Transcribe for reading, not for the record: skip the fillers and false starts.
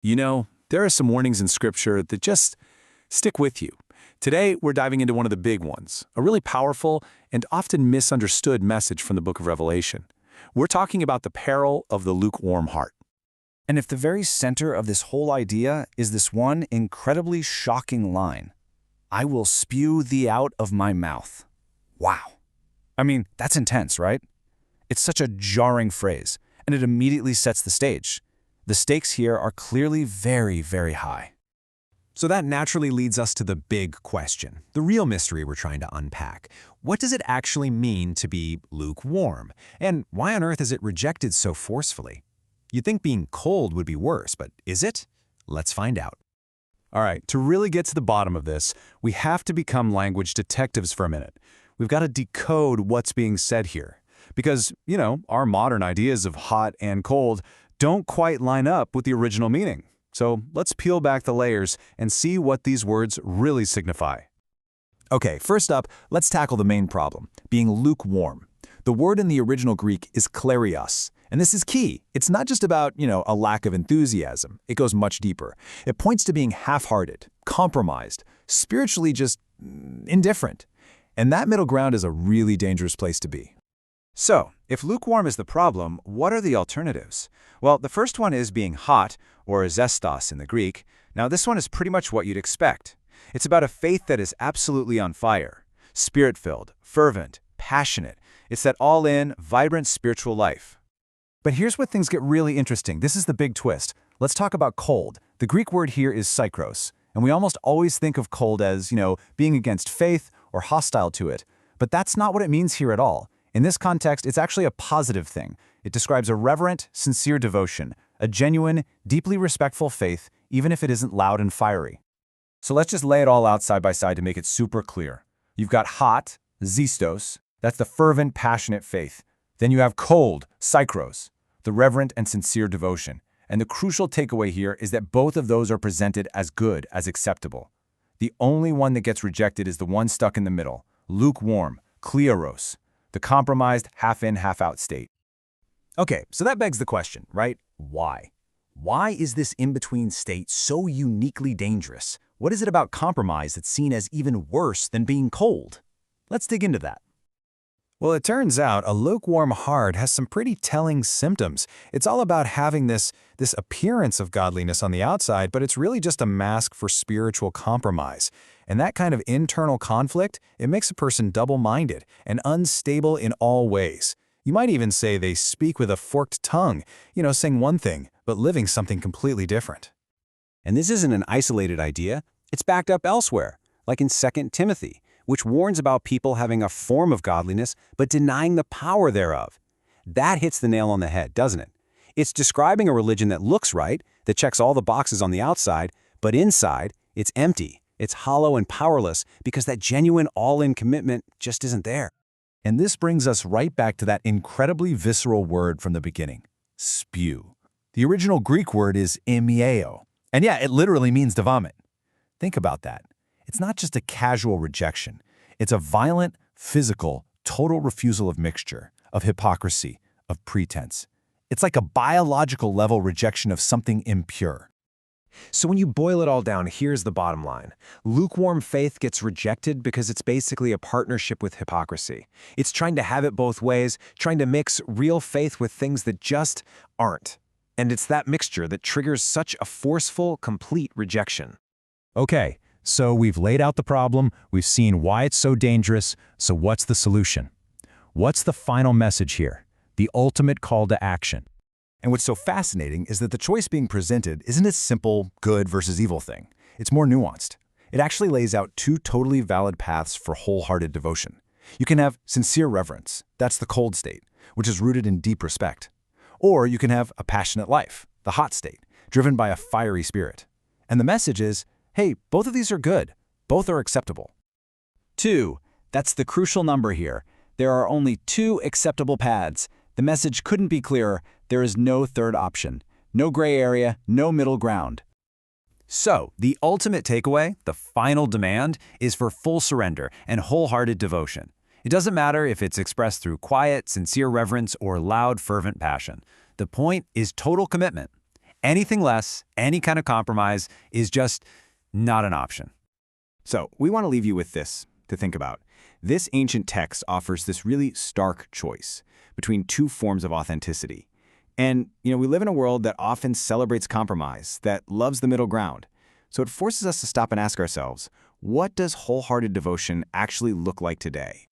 You know, there are some warnings in Scripture that just stick with you. Today, we're diving into one of the big ones, a really powerful and often misunderstood message from the book of Revelation. We're talking about the peril of the lukewarm heart. And if the very center of this whole idea is this one incredibly shocking line, I will spew thee out of my mouth. Wow. I mean, that's intense, right? It's such a jarring phrase, and it immediately sets the stage. The stakes here are clearly very, very high. So that naturally leads us to the big question, the real mystery we're trying to unpack. What does it actually mean to be lukewarm? And why on earth is it rejected so forcefully? You'd think being cold would be worse, but is it? Let's find out. All right, to really get to the bottom of this, we have to become language detectives for a minute. We've got to decode what's being said here. Because, our modern ideas of hot and cold don't quite line up with the original meaning. So let's peel back the layers and see what these words really signify. Okay, first up, let's tackle the main problem, being lukewarm. The word in the original Greek is kleros, and this is key. It's not just about, a lack of enthusiasm. It goes much deeper. It points to being half-hearted, compromised, spiritually just indifferent. And that middle ground is a really dangerous place to be. So, if lukewarm is the problem, what are the alternatives? Well, the first one is being hot, or zestos in the Greek. Now, this one is pretty much what you'd expect. It's about a faith that is absolutely on fire, spirit-filled, fervent, passionate. It's that all-in, vibrant spiritual life. But here's where things get really interesting. This is the big twist. Let's talk about cold. The Greek word here is psychros, and we almost always think of cold as, being against faith or hostile to it. But that's not what it means here at all. In this context, it's actually a positive thing. It describes a reverent, sincere devotion, a genuine, deeply respectful faith, even if it isn't loud and fiery. So let's just lay it all out side by side to make it super clear. You've got hot, zistos, that's the fervent, passionate faith. Then you have cold, psychros, the reverent and sincere devotion. And the crucial takeaway here is that both of those are presented as good, as acceptable. The only one that gets rejected is the one stuck in the middle, lukewarm, kleros, the compromised, half-in, half-out state. Okay, so that begs the question, right? Why? Why is this in-between state so uniquely dangerous? What is it about compromise that's seen as even worse than being cold? Let's dig into that. Well, it turns out a lukewarm heart has some pretty telling symptoms. It's all about having this appearance of godliness on the outside, but it's really just a mask for spiritual compromise. And that kind of internal conflict, it makes a person double-minded and unstable in all ways. You might even say they speak with a forked tongue, saying one thing, but living something completely different. And this isn't an isolated idea. It's backed up elsewhere, like in 2 Timothy, which warns about people having a form of godliness but denying the power thereof. That hits the nail on the head, doesn't it? It's describing a religion that looks right, that checks all the boxes on the outside, but inside, it's empty. It's hollow and powerless because that genuine all-in commitment just isn't there. And this brings us right back to that incredibly visceral word from the beginning, spew. The original Greek word is imieo, and yeah, it literally means to vomit. Think about that. It's not just a casual rejection. It's a violent, physical, total refusal of mixture, of hypocrisy, of pretense. It's like a biological level rejection of something impure. So when you boil it all down, here's the bottom line. Lukewarm faith gets rejected because it's basically a partnership with hypocrisy. It's trying to have it both ways, trying to mix real faith with things that just aren't. And it's that mixture that triggers such a forceful, complete rejection. Okay, so we've laid out the problem, we've seen why it's so dangerous, so what's the solution? What's the final message here? The ultimate call to action. And what's so fascinating is that the choice being presented isn't a simple good versus evil thing. It's more nuanced. It actually lays out two totally valid paths for wholehearted devotion. You can have sincere reverence, that's the cold state, which is rooted in deep respect. Or you can have a passionate life, the hot state, driven by a fiery spirit. And the message is, hey, both of these are good. Both are acceptable. 2. That's the crucial number here. There are only two acceptable paths. The message couldn't be clearer. There is no third option. No gray area, no middle ground. So, the ultimate takeaway, the final demand, is for full surrender and wholehearted devotion. It doesn't matter if it's expressed through quiet, sincere reverence or loud, fervent passion. The point is total commitment. Anything less, any kind of compromise, is just not an option. So we want to leave you with this to think about. This ancient text offers this really stark choice between two forms of authenticity. And, we live in a world that often celebrates compromise, that loves the middle ground. So it forces us to stop and ask ourselves, what does wholehearted devotion actually look like today?